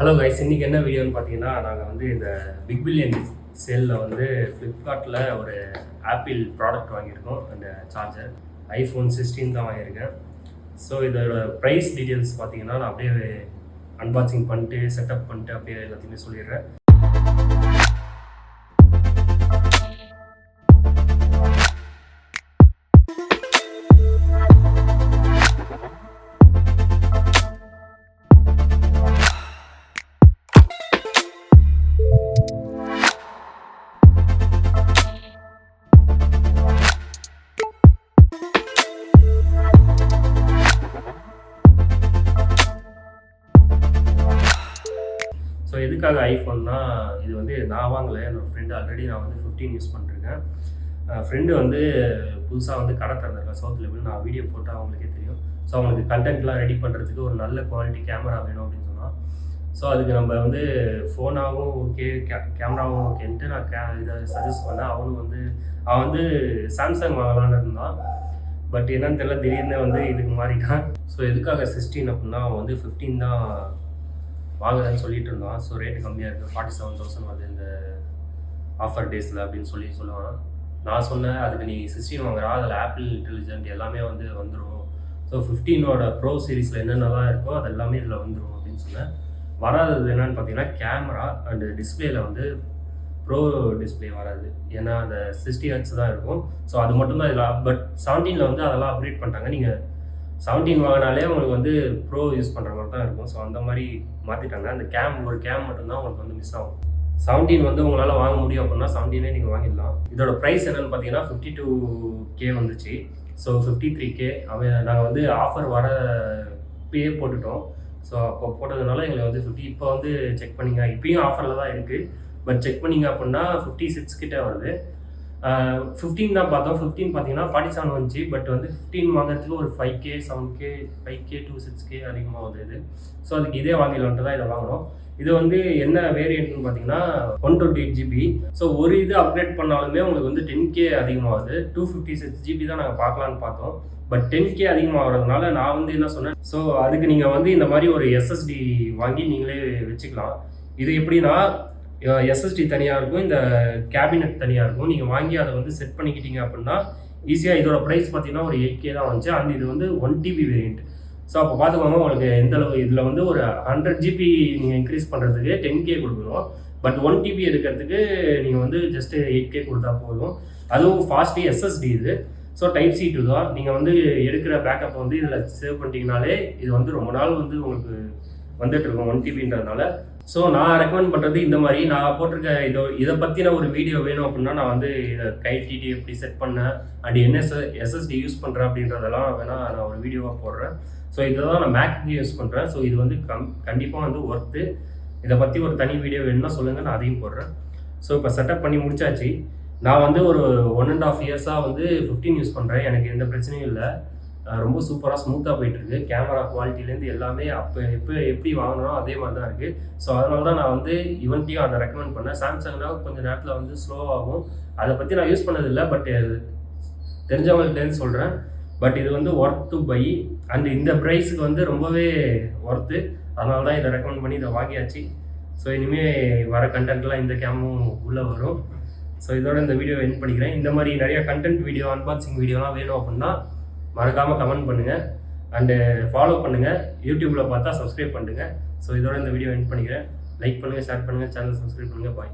Hello guys, இன்றைக்கி என்ன வீடியோன்னு பார்த்தீங்கன்னா, நாங்கள் வந்து இந்த பிக் பில்லியன் சேலில் வந்து ஃப்ளிப்கார்ட்டில் ஒரு ஆப்பிள் ப்ராடக்ட் வாங்கியிருக்கோம். அந்த சார்ஜர் iPhone 16 தான் வாங்கியிருக்கேன். ஸோ இதோட ப்ரைஸ் டீட்டெயில்ஸ் பார்த்தீங்கன்னா, நான் அப்படியே அன்பாக்சிங் பண்ணிட்டு செட்டப் பண்ணிட்டு அப்படியே எல்லாத்தையுமே சொல்லிடுறேன். ஸோ எதுக்காக ஐஃபோன்னா, இது வந்து நான் வாங்கலை, என்னோடய ஃப்ரெண்டு. ஆல்ரெடி நான் வந்து 15 யூஸ் பண்ணிருக்கேன். ஃப்ரெண்டு வந்து புதுசாக வந்து கடை திறந்திருக்கேன் சவுத் லெவல். நான் வீடியோ போட்டால் அவங்களுக்கே தெரியும். ஸோ அவங்களுக்கு கண்டென்ட்லாம் ரெடி பண்ணுறதுக்கு ஒரு நல்ல குவாலிட்டி கேமரா வேணும் அப்படின்னு சொன்னால், ஸோ அதுக்கு நம்ம வந்து ஃபோனாகவும் ஓகே, கேமராவும் ஓகேன்ட்டு நான் இதை சஜஸ்ட் பண்ணேன். அவன் வந்து சாம்சங் வாங்கலான்னு இருந்தான். பட் என்னன்னு தெரியல, திடீர்னு வந்து இதுக்கு மாறிட்டான். ஸோ எதுக்காக 16 அப்படின்னா, அவன் வந்து 15 தான் வாங்குறேன்னு சொல்லிட்டு இருந்தான். ஸோ ரேட்டு கம்மியாக இருக்குது, 47,000 வருது இந்த ஆஃபர் டேஸில் அப்படின்னு சொல்லுவான். நான் சொன்னேன், அதுக்கு நீ 16 வாங்குறா, அதில் ஆப்பிள் இன்டெலிஜென்ட் எல்லாமே வந்து வந்துடும். ஸோ 15ஓட ப்ரோ சீரீஸில் என்னென்னலாம் இருக்கோ அது எல்லாமே இதில் வந்துடும் அப்படின்னு சொன்னேன். வராதது என்னன்னு பார்த்தீங்கன்னா, கேமரா அண்டு டிஸ்பிளேயில் வந்து ப்ரோ டிஸ்பிளே வராது. ஏன்னா அந்த 60 Hz தான் இருக்கும். ஸோ அது மட்டும்தான் இதில். பட் 17 வந்து அதெல்லாம் அப்கிரேட் பண்ணிட்டாங்க. நீங்கள் 17 வாங்கினாலே உங்களுக்கு வந்து ப்ரோ யூஸ் பண்ணுற மாதிரி தான் இருக்கும். ஸோ அந்த மாதிரி மாற்றிட்டாங்க. அந்த ஒரு கேம் மட்டும்தான் உங்களுக்கு வந்து மிஸ் ஆகும். 17 வந்து உங்களால் வாங்க முடியும் அப்படின்னா 17 நீங்கள் வாங்கிடலாம். இதோட ப்ரைஸ் என்னென்னு பார்த்தீங்கன்னா 52K வந்துச்சு. ஸோ 53K நாங்கள் வந்து ஆஃபர் வர இப்பயே போட்டுட்டோம். ஸோ அப்போ போட்டதுனால எங்களுக்கு வந்து 50. இப்போ வந்து செக் பண்ணிங்க, இப்பயும் ஆஃபரில் தான் இருக்குது. பட் செக் பண்ணிங்க அப்படின்னா 56 கிட்டே வருது. 15 தான் பார்த்தோம். 15 பார்த்தீங்கன்னா 47 வந்துச்சு. பட் வந்து 15 வாங்குறதுக்கு ஒரு 5K 7K 5K to 6K அதிகமாக வருது இது. ஸோ அதுக்கு இதே வாங்கிடலான்ட்டு தான் இதை வாங்கினோம். இது வந்து என்ன வேரியண்ட்னு பார்த்தீங்கன்னா 128GB. ஸோ ஒரு இது அப்கிரேட் பண்ணாலுமே உங்களுக்கு வந்து 10K அதிகமாகுது. 256GB தான் நாங்கள் பார்க்கலான்னு பார்த்தோம். பட் 10K அதிகமாகிறதுனால நான் வந்து என்ன சொன்னேன், ஸோ அதுக்கு நீங்கள் வந்து இந்த மாதிரி ஒரு SSD வாங்கி நீங்களே வச்சுக்கலாம். இது எப்படின்னா, SSD தனியாக இருக்கும், இந்த கேபினெட் தனியாக இருக்கும். நீங்கள் வாங்கி அதை வந்து செட் பண்ணிக்கிட்டீங்க அப்படின்னா ஈஸியாக. இதோட ப்ரைஸ் பார்த்தீங்கன்னா ஒரு 8K தான் வந்துச்சு. அண்ட் இது வந்து 1TB வேரியண்ட். ஸோ அப்போ பார்த்துக்கோங்க, உங்களுக்கு எந்த அளவு இதில் வந்து ஒரு 100GB நீங்கள் இன்க்ரீஸ் பண்ணுறதுக்கு 10K கொடுக்கணும். பட் 1TB எடுக்கிறதுக்கு நீங்கள் வந்து ஜஸ்ட்டு 8K கொடுத்தா போதும். அதுவும் ஃபாஸ்ட்டு SSD இது. ஸோ டைப் C 2 தான். நீங்கள் வந்து எடுக்கிற பேக்கப் வந்து இதில் சேவ் பண்ணிட்டீங்கனாலே இது வந்து ரொம்ப நாள் வந்து உங்களுக்கு வந்துட்டுருக்கும் 1TBன்றதுனால. ஸோ நான் ரெக்கமெண்ட் பண்ணுறது இந்த மாதிரி நான் போட்டிருக்க இதை பற்றின ஒரு வீடியோ வேணும் அப்படின்னா, நான் வந்து இதை கைட்டிடி எப்படி செட் பண்ணேன் அண்ட் என்ன SSD யூஸ் பண்ணுறேன் அப்படின்றதெல்லாம் வேணால் நான் ஒரு வீடியோவாக போடுறேன். ஸோ இதை தான் நான் மேக்க்கு யூஸ் பண்ணுறேன். ஸோ இது வந்து கண்டிப்பாக வந்து ஒர்த்து. இதை பற்றி ஒரு தனி வீடியோ வேணும்னா சொல்லுங்கள், நான் அதையும் போடுறேன். ஸோ இப்போ செட்டப் பண்ணி முடிச்சாச்சு. நான் வந்து ஒரு 1.5 இயர்ஸாக வந்து 15 யூஸ் பண்ணுறேன். எனக்கு எந்த பிரச்சனையும் இல்லை. ரொம்ப சூப்பராக ஸ்மூத்தாக போயிட்டுருக்கு. கேமரா குவாலிட்டிலேருந்து எல்லாமே எப்படி வாங்கினோம் அதே மாதிரி தான் இருக்குது. ஸோ அதனால தான் நான் வந்து இவன்ட்டையும் அதை ரெக்கமெண்ட் பண்ணேன். சாம்சங்கில் கொஞ்சம் நேரத்தில் வந்து ஸ்லோவாகும். அதை பற்றி நான் யூஸ் பண்ணதில்லை. பட் தெரிஞ்சவங்கள்ட்டேருந்து சொல்கிறேன். பட் இது வந்து ஒர்த் டு பை. அண்ட் இந்த ப்ரைஸுக்கு வந்து ரொம்பவே ஒர்த்து. அதனால தான் இதை ரெக்கமெண்ட் பண்ணி இதை வாங்கியாச்சு. ஸோ இனிமேல் வர கண்டென்ட்லாம் இந்த கேமும் உள்ளே வரும். ஸோ இதோட இந்த வீடியோ எண்ட் பண்ணிக்கிறேன். இந்த மாதிரி நிறையா கண்டென்ட் வீடியோ, அன்பாக்சிங் வீடியோலாம் வேணும் அப்படின்னா மறக்காமல் கமெண்ட் பண்ணுங்கள் அண்டு ஃபாலோ பண்ணுங்கள். யூடியூப்பில் பார்த்தா சப்ஸ்கிரைப் பண்ணுங்கள். ஸோ இதோட இந்த வீடியோ எண்ட் பண்ணிக்கிறேன். லைக் பண்ணுங்கள், ஷேர் பண்ணுங்கள், சேனல் சப்ஸ்கிரைப் பண்ணுங்கள். பாய்.